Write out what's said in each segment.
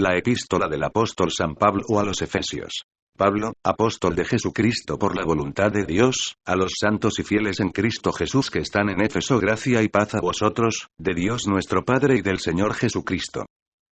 La epístola del apóstol San Pablo a los Efesios. Pablo, apóstol de Jesucristo por la voluntad de Dios, a los santos y fieles en Cristo Jesús que están en Éfeso, gracia y paz a vosotros, de Dios nuestro Padre y del Señor Jesucristo.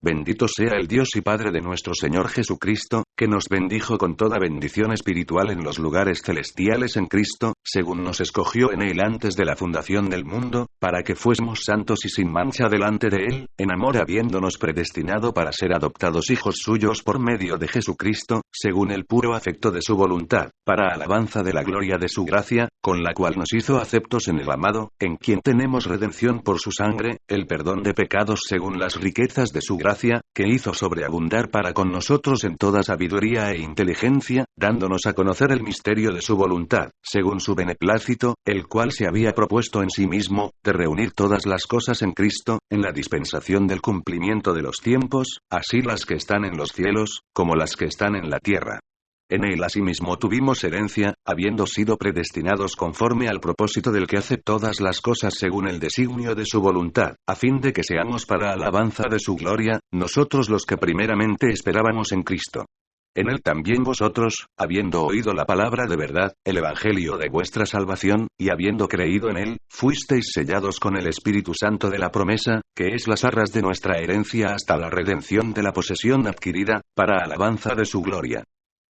Bendito sea el Dios y Padre de nuestro Señor Jesucristo, que nos bendijo con toda bendición espiritual en los lugares celestiales en Cristo, según nos escogió en Él antes de la fundación del mundo, para que fuésemos santos y sin mancha delante de Él, en amor habiéndonos predestinado para ser adoptados hijos suyos por medio de Jesucristo, según el puro afecto de su voluntad, para alabanza de la gloria de su gracia, con la cual nos hizo aceptos en el amado, en quien tenemos redención por su sangre, el perdón de pecados según las riquezas de su gracia, que hizo sobreabundar para con nosotros en toda sabiduría e inteligencia, dándonos a conocer el misterio de su voluntad, según su beneplácito, el cual se había propuesto en sí mismo, de reunir todas las cosas en Cristo, en la dispensación del cumplimiento de los tiempos, así las que están en los cielos, como las que están en la tierra. En él asimismo tuvimos herencia, habiendo sido predestinados conforme al propósito del que hace todas las cosas según el designio de su voluntad, a fin de que seamos para alabanza de su gloria, nosotros los que primeramente esperábamos en Cristo. En él también vosotros, habiendo oído la palabra de verdad, el evangelio de vuestra salvación, y habiendo creído en él, fuisteis sellados con el Espíritu Santo de la promesa, que es las arras de nuestra herencia hasta la redención de la posesión adquirida, para alabanza de su gloria.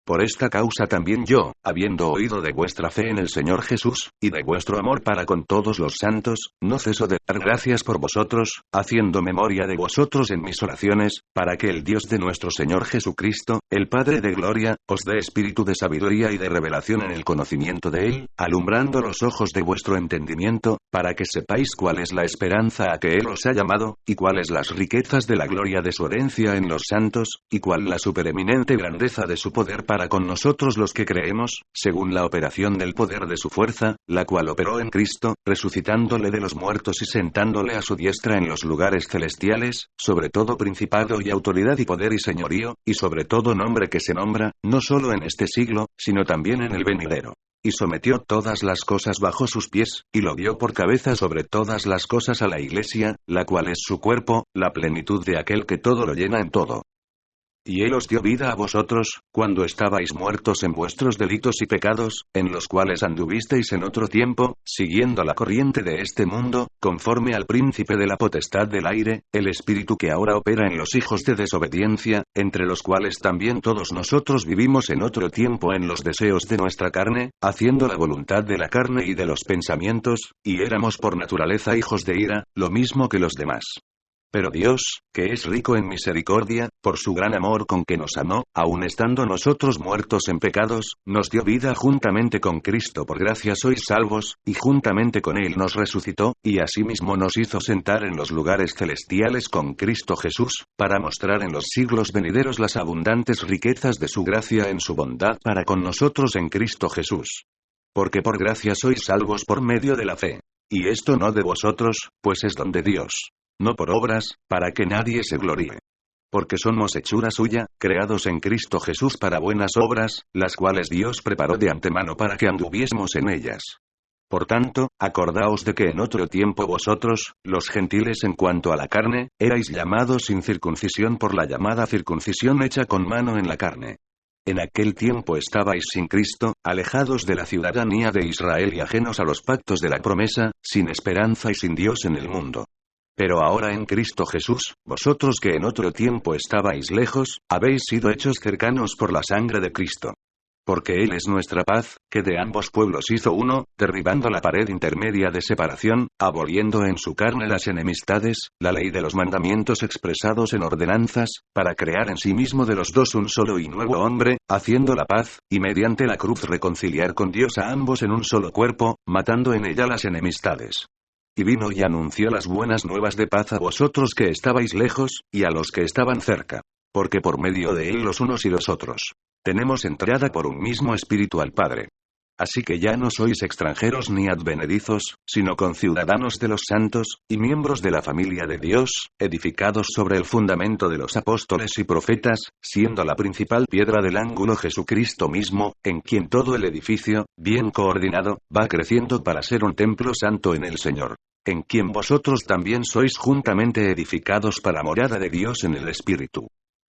Por esta causa también yo, habiendo oído de vuestra fe en el Señor Jesús, y de vuestro amor para con todos los santos, no ceso de dar gracias por vosotros, haciendo memoria de vosotros en mis oraciones, para que el Dios de nuestro Señor Jesucristo, el Padre de gloria, os dé espíritu de sabiduría y de revelación en el conocimiento de Él, alumbrando los ojos de vuestro entendimiento, para que sepáis cuál es la esperanza a que Él os ha llamado, y cuáles las riquezas de la gloria de su herencia en los santos, y cuál la supereminente grandeza de su poder para con nosotros los que creemos, según la operación del poder de su fuerza, la cual operó en Cristo, resucitándole de los muertos y sentándole a su diestra en los lugares celestiales, sobre todo principado y autoridad y poder y señorío, y sobre todo nombre que se nombra, no solo en este siglo, sino también en el venidero. Y sometió todas las cosas bajo sus pies, y lo dio por cabeza sobre todas las cosas a la Iglesia, la cual es su cuerpo, la plenitud de aquel que todo lo llena en todo. Y Él os dio vida a vosotros, cuando estabais muertos en vuestros delitos y pecados, en los cuales anduvisteis en otro tiempo, siguiendo la corriente de este mundo, conforme al príncipe de la potestad del aire, el espíritu que ahora opera en los hijos de desobediencia, entre los cuales también todos nosotros vivimos en otro tiempo en los deseos de nuestra carne, haciendo la voluntad de la carne y de los pensamientos, y éramos por naturaleza hijos de ira, lo mismo que los demás. Pero Dios, que es rico en misericordia, por su gran amor con que nos amó, aun estando nosotros muertos en pecados, nos dio vida juntamente con Cristo. Por gracia sois salvos, y juntamente con Él nos resucitó, y asimismo nos hizo sentar en los lugares celestiales con Cristo Jesús, para mostrar en los siglos venideros las abundantes riquezas de su gracia en su bondad para con nosotros en Cristo Jesús. Porque por gracia sois salvos por medio de la fe. Y esto no de vosotros, pues es don de Dios. No por obras, para que nadie se gloríe. Porque somos hechura suya, creados en Cristo Jesús para buenas obras, las cuales Dios preparó de antemano para que anduviésemos en ellas. Por tanto, acordaos de que en otro tiempo vosotros, los gentiles en cuanto a la carne, erais llamados sin circuncisión por la llamada circuncisión hecha con mano en la carne. En aquel tiempo estabais sin Cristo, alejados de la ciudadanía de Israel y ajenos a los pactos de la promesa, sin esperanza y sin Dios en el mundo. Pero ahora en Cristo Jesús, vosotros que en otro tiempo estabais lejos, habéis sido hechos cercanos por la sangre de Cristo. Porque Él es nuestra paz, que de ambos pueblos hizo uno, derribando la pared intermedia de separación, aboliendo en su carne las enemistades, la ley de los mandamientos expresados en ordenanzas, para crear en sí mismo de los dos un solo y nuevo hombre, haciendo la paz, y mediante la cruz reconciliar con Dios a ambos en un solo cuerpo, matando en ella las enemistades. Y vino y anunció las buenas nuevas de paz a vosotros que estabais lejos, y a los que estaban cerca. Porque por medio de Él los unos y los otros tenemos entrada por un mismo Espíritu al Padre. Así que ya no sois extranjeros ni advenedizos, sino conciudadanos de los santos, y miembros de la familia de Dios, edificados sobre el fundamento de los apóstoles y profetas, siendo la principal piedra del ángulo Jesucristo mismo, en quien todo el edificio, bien coordinado, va creciendo para ser un templo santo en el Señor. En quien vosotros también sois juntamente edificados para morada de Dios en el Espíritu.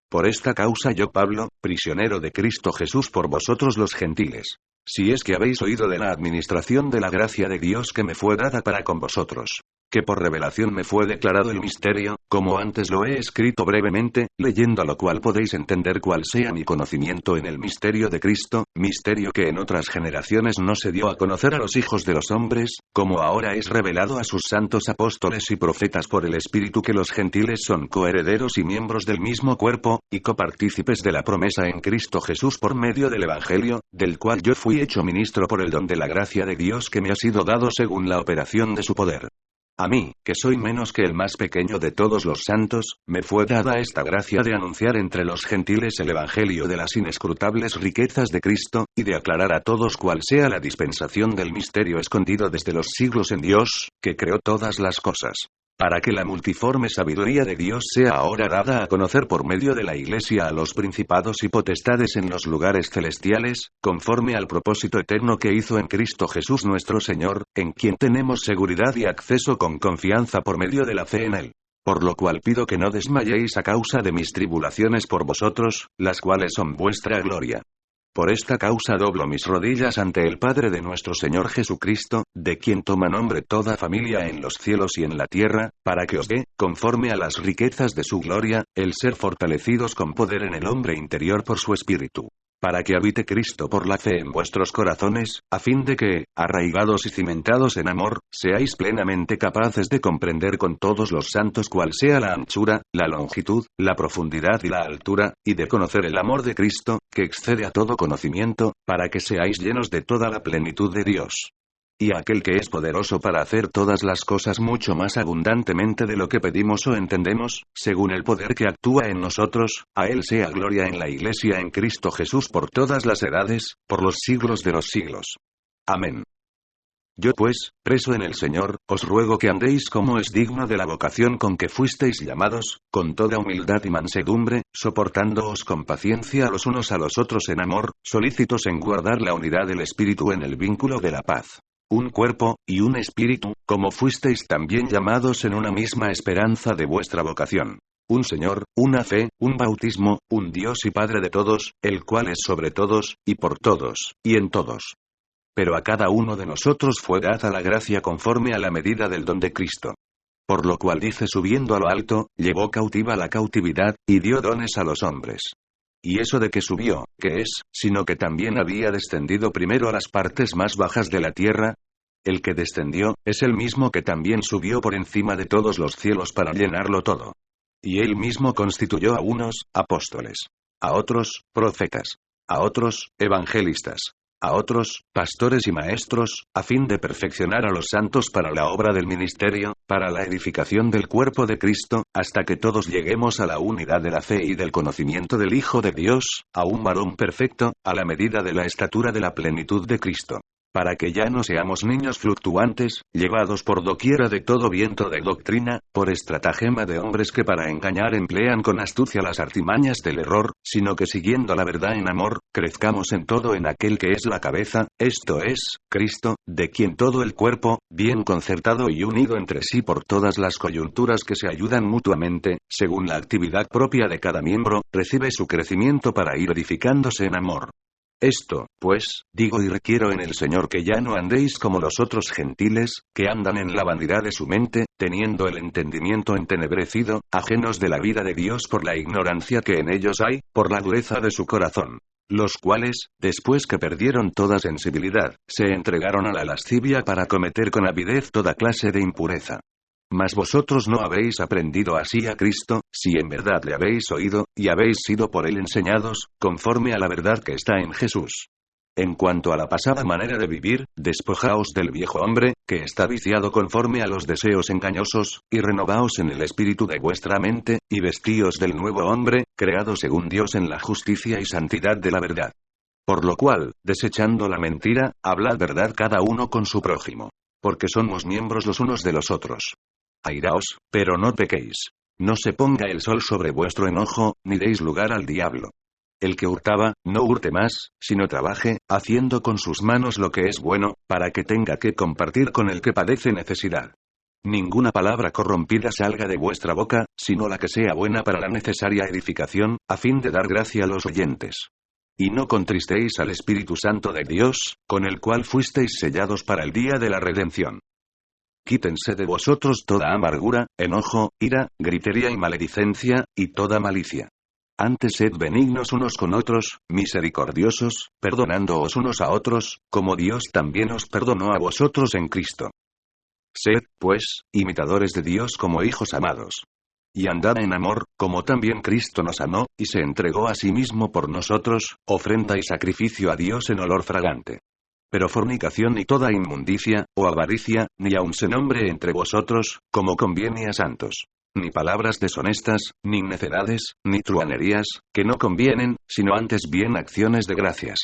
Por esta causa yo Pablo, prisionero de Cristo Jesús por vosotros los gentiles. Si es que habéis oído de la administración de la gracia de Dios que me fue dada para con vosotros. Que por revelación me fue declarado el misterio, como antes lo he escrito brevemente, leyendo a lo cual podéis entender cuál sea mi conocimiento en el misterio de Cristo, misterio que en otras generaciones no se dio a conocer a los hijos de los hombres, como ahora es revelado a sus santos apóstoles y profetas por el Espíritu que los gentiles son coherederos y miembros del mismo cuerpo, y copartícipes de la promesa en Cristo Jesús por medio del Evangelio, del cual yo fui hecho ministro por el don de la gracia de Dios que me ha sido dado según la operación de su poder. A mí, que soy menos que el más pequeño de todos los santos, me fue dada esta gracia de anunciar entre los gentiles el evangelio de las inescrutables riquezas de Cristo, y de aclarar a todos cuál sea la dispensación del misterio escondido desde los siglos en Dios, que creó todas las cosas. Para que la multiforme sabiduría de Dios sea ahora dada a conocer por medio de la Iglesia a los principados y potestades en los lugares celestiales, conforme al propósito eterno que hizo en Cristo Jesús nuestro Señor, en quien tenemos seguridad y acceso con confianza por medio de la fe en Él. Por lo cual pido que no desmayéis a causa de mis tribulaciones por vosotros, las cuales son vuestra gloria. Por esta causa doblo mis rodillas ante el Padre de nuestro Señor Jesucristo, de quien toma nombre toda familia en los cielos y en la tierra, para que os dé, conforme a las riquezas de su gloria, el ser fortalecidos con poder en el hombre interior por su Espíritu. Para que habite Cristo por la fe en vuestros corazones, a fin de que, arraigados y cimentados en amor, seáis plenamente capaces de comprender con todos los santos cuál sea la anchura, la longitud, la profundidad y la altura, y de conocer el amor de Cristo, que excede a todo conocimiento, para que seáis llenos de toda la plenitud de Dios. Y a aquel que es poderoso para hacer todas las cosas mucho más abundantemente de lo que pedimos o entendemos, según el poder que actúa en nosotros, a él sea gloria en la Iglesia en Cristo Jesús por todas las edades, por los siglos de los siglos. Amén. Yo pues, preso en el Señor, os ruego que andéis como es digno de la vocación con que fuisteis llamados, con toda humildad y mansedumbre, soportándoos con paciencia los unos a los otros en amor, solícitos en guardar la unidad del Espíritu en el vínculo de la paz. Un cuerpo, y un espíritu, como fuisteis también llamados en una misma esperanza de vuestra vocación. Un Señor, una fe, un bautismo, un Dios y Padre de todos, el cual es sobre todos, y por todos, y en todos. Pero a cada uno de nosotros fue dada la gracia conforme a la medida del don de Cristo. Por lo cual dice subiendo a lo alto, llevó cautiva la cautividad, y dio dones a los hombres. Y eso de que subió, ¿qué es?, sino que también había descendido primero a las partes más bajas de la tierra. El que descendió, es el mismo que también subió por encima de todos los cielos para llenarlo todo. Y él mismo constituyó a unos, apóstoles. A otros, profetas. A otros, evangelistas. A otros, pastores y maestros, a fin de perfeccionar a los santos para la obra del ministerio, para la edificación del cuerpo de Cristo, hasta que todos lleguemos a la unidad de la fe y del conocimiento del Hijo de Dios, a un varón perfecto, a la medida de la estatura de la plenitud de Cristo. Para que ya no seamos niños fluctuantes, llevados por doquiera de todo viento de doctrina, por estratagema de hombres que para engañar emplean con astucia las artimañas del error, sino que siguiendo la verdad en amor, crezcamos en todo en aquel que es la cabeza, esto es, Cristo, de quien todo el cuerpo, bien concertado y unido entre sí por todas las coyunturas que se ayudan mutuamente, según la actividad propia de cada miembro, recibe su crecimiento para ir edificándose en amor. Esto, pues, digo y requiero en el Señor que ya no andéis como los otros gentiles, que andan en la vanidad de su mente, teniendo el entendimiento entenebrecido, ajenos de la vida de Dios por la ignorancia que en ellos hay, por la dureza de su corazón. Los cuales, después que perdieron toda sensibilidad, se entregaron a la lascivia para cometer con avidez toda clase de impureza. Mas vosotros no habéis aprendido así a Cristo, si en verdad le habéis oído, y habéis sido por él enseñados, conforme a la verdad que está en Jesús. En cuanto a la pasada manera de vivir, despojaos del viejo hombre, que está viciado conforme a los deseos engañosos, y renovaos en el espíritu de vuestra mente, y vestíos del nuevo hombre, creado según Dios en la justicia y santidad de la verdad. Por lo cual, desechando la mentira, hablad verdad cada uno con su prójimo. Porque somos miembros los unos de los otros. Airaos, pero no pequéis. No se ponga el sol sobre vuestro enojo, ni deis lugar al diablo. El que hurtaba, no hurte más, sino trabaje, haciendo con sus manos lo que es bueno, para que tenga que compartir con el que padece necesidad. Ninguna palabra corrompida salga de vuestra boca, sino la que sea buena para la necesaria edificación, a fin de dar gracia a los oyentes. Y no contristéis al Espíritu Santo de Dios, con el cual fuisteis sellados para el día de la redención. Quítense de vosotros toda amargura, enojo, ira, gritería y maledicencia, y toda malicia. Antes sed benignos unos con otros, misericordiosos, perdonándoos unos a otros, como Dios también os perdonó a vosotros en Cristo. Sed, pues, imitadores de Dios como hijos amados. Y andad en amor, como también Cristo nos amó, y se entregó a sí mismo por nosotros, ofrenda y sacrificio a Dios en olor fragante. Pero fornicación ni toda inmundicia, o avaricia, ni aun se nombre entre vosotros, como conviene a santos. Ni palabras deshonestas, ni necedades, ni truhanerías, que no convienen, sino antes bien acciones de gracias.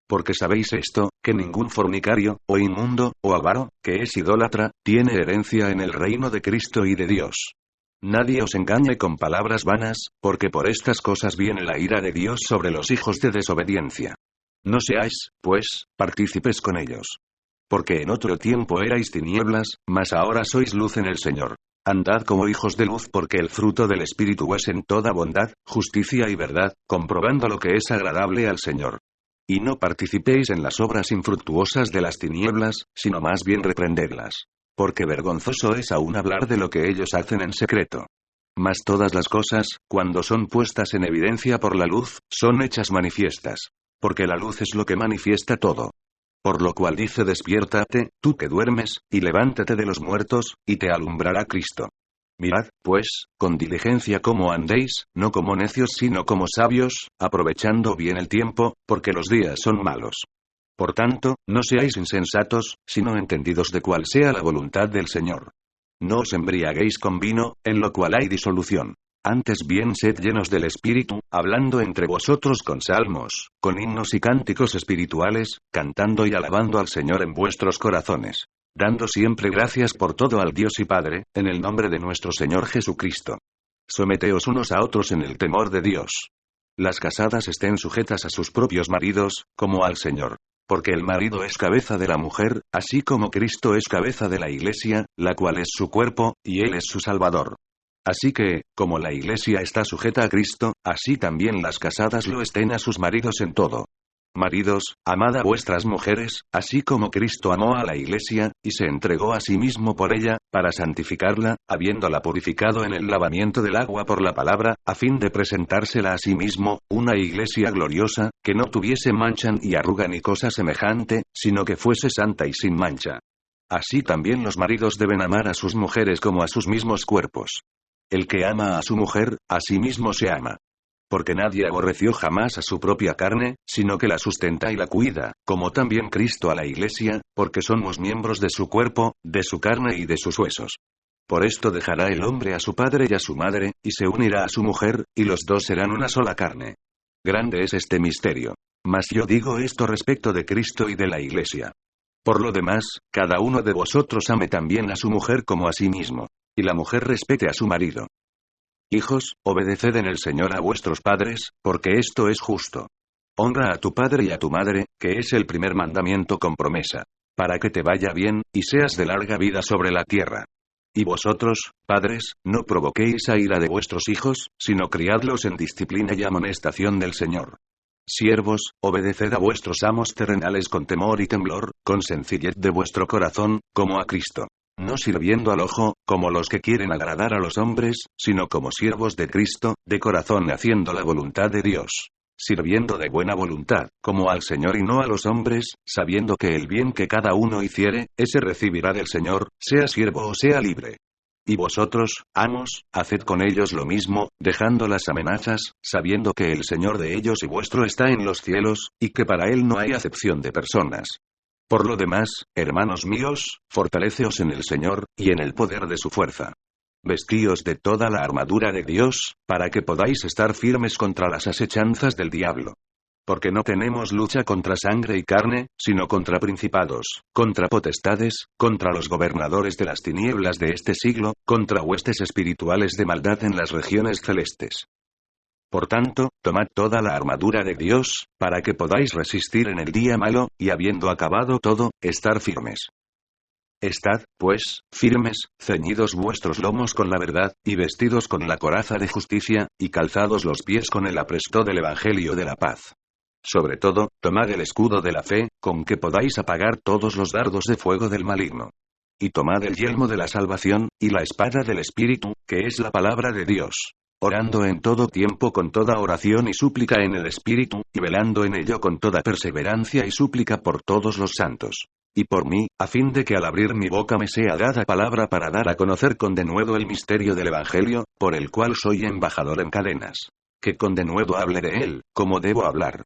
Porque sabéis esto, que ningún fornicario, o inmundo, o avaro, que es idólatra, tiene herencia en el reino de Cristo y de Dios. Nadie os engañe con palabras vanas, porque por estas cosas viene la ira de Dios sobre los hijos de desobediencia. No seáis, pues, partícipes con ellos. Porque en otro tiempo erais tinieblas, mas ahora sois luz en el Señor. Andad como hijos de luz porque el fruto del Espíritu es en toda bondad, justicia y verdad, comprobando lo que es agradable al Señor. Y no participéis en las obras infructuosas de las tinieblas, sino más bien reprendedlas. Porque vergonzoso es aún hablar de lo que ellos hacen en secreto. Mas todas las cosas, cuando son puestas en evidencia por la luz, son hechas manifiestas. Porque la luz es lo que manifiesta todo. Por lo cual dice: despiértate, tú que duermes, y levántate de los muertos, y te alumbrará Cristo. Mirad, pues, con diligencia cómo andéis, no como necios sino como sabios, aprovechando bien el tiempo, porque los días son malos. Por tanto, no seáis insensatos, sino entendidos de cuál sea la voluntad del Señor. No os embriaguéis con vino, en lo cual hay disolución. Antes bien sed llenos del Espíritu, hablando entre vosotros con salmos, con himnos y cánticos espirituales, cantando y alabando al Señor en vuestros corazones. Dando siempre gracias por todo al Dios y Padre, en el nombre de nuestro Señor Jesucristo. Someteos unos a otros en el temor de Dios. Las casadas estén sujetas a sus propios maridos, como al Señor. Porque el marido es cabeza de la mujer, así como Cristo es cabeza de la Iglesia, la cual es su cuerpo, y Él es su Salvador. Así que, como la Iglesia está sujeta a Cristo, así también las casadas lo estén a sus maridos en todo. Maridos, amad a vuestras mujeres, así como Cristo amó a la Iglesia, y se entregó a sí mismo por ella, para santificarla, habiéndola purificado en el lavamiento del agua por la palabra, a fin de presentársela a sí mismo, una Iglesia gloriosa, que no tuviese mancha ni arruga ni cosa semejante, sino que fuese santa y sin mancha. Así también los maridos deben amar a sus mujeres como a sus mismos cuerpos. El que ama a su mujer, a sí mismo se ama. Porque nadie aborreció jamás a su propia carne, sino que la sustenta y la cuida, como también Cristo a la Iglesia, porque somos miembros de su cuerpo, de su carne y de sus huesos. Por esto dejará el hombre a su padre y a su madre, y se unirá a su mujer, y los dos serán una sola carne. Grande es este misterio. Mas yo digo esto respecto de Cristo y de la Iglesia. Por lo demás, cada uno de vosotros ame también a su mujer como a sí mismo. Y la mujer respete a su marido. Hijos, obedeced en el Señor a vuestros padres, porque esto es justo. Honra a tu padre y a tu madre, que es el primer mandamiento con promesa. Para que te vaya bien, y seas de larga vida sobre la tierra. Y vosotros, padres, no provoquéis a ira de vuestros hijos, sino criadlos en disciplina y amonestación del Señor. Siervos, obedeced a vuestros amos terrenales con temor y temblor, con sencillez de vuestro corazón, como a Cristo. No sirviendo al ojo, como los que quieren agradar a los hombres, sino como siervos de Cristo, de corazón haciendo la voluntad de Dios. Sirviendo de buena voluntad, como al Señor y no a los hombres, sabiendo que el bien que cada uno hiciere, ese recibirá del Señor, sea siervo o sea libre. Y vosotros, amos, haced con ellos lo mismo, dejando las amenazas, sabiendo que el Señor de ellos y vuestro está en los cielos, y que para Él no hay acepción de personas. Por lo demás, hermanos míos, fortaleceos en el Señor, y en el poder de su fuerza. Vestíos de toda la armadura de Dios, para que podáis estar firmes contra las asechanzas del diablo. Porque no tenemos lucha contra sangre y carne, sino contra principados, contra potestades, contra los gobernadores de las tinieblas de este siglo, contra huestes espirituales de maldad en las regiones celestes. Por tanto, tomad toda la armadura de Dios, para que podáis resistir en el día malo, y habiendo acabado todo, estar firmes. Estad, pues, firmes, ceñidos vuestros lomos con la verdad, y vestidos con la coraza de justicia, y calzados los pies con el apresto del Evangelio de la paz. Sobre todo, tomad el escudo de la fe, con que podáis apagar todos los dardos de fuego del maligno. Y tomad el yelmo de la salvación, y la espada del Espíritu, que es la palabra de Dios. Orando en todo tiempo con toda oración y súplica en el Espíritu, y velando en ello con toda perseverancia y súplica por todos los santos. Y por mí, a fin de que al abrir mi boca me sea dada palabra para dar a conocer con denuedo el misterio del Evangelio, por el cual soy embajador en cadenas. Que con denuedo hable de él, como debo hablar.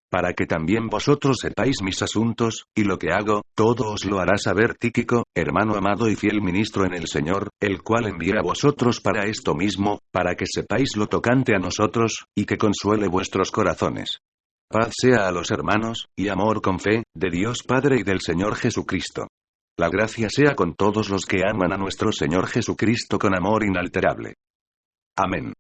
Para que también vosotros sepáis mis asuntos, y lo que hago, todo os lo hará saber Tíquico, hermano amado y fiel ministro en el Señor, el cual envié a vosotros para esto mismo, para que sepáis lo tocante a nosotros, y que consuele vuestros corazones. Paz sea a los hermanos, y amor con fe, de Dios Padre y del Señor Jesucristo. La gracia sea con todos los que aman a nuestro Señor Jesucristo con amor inalterable. Amén.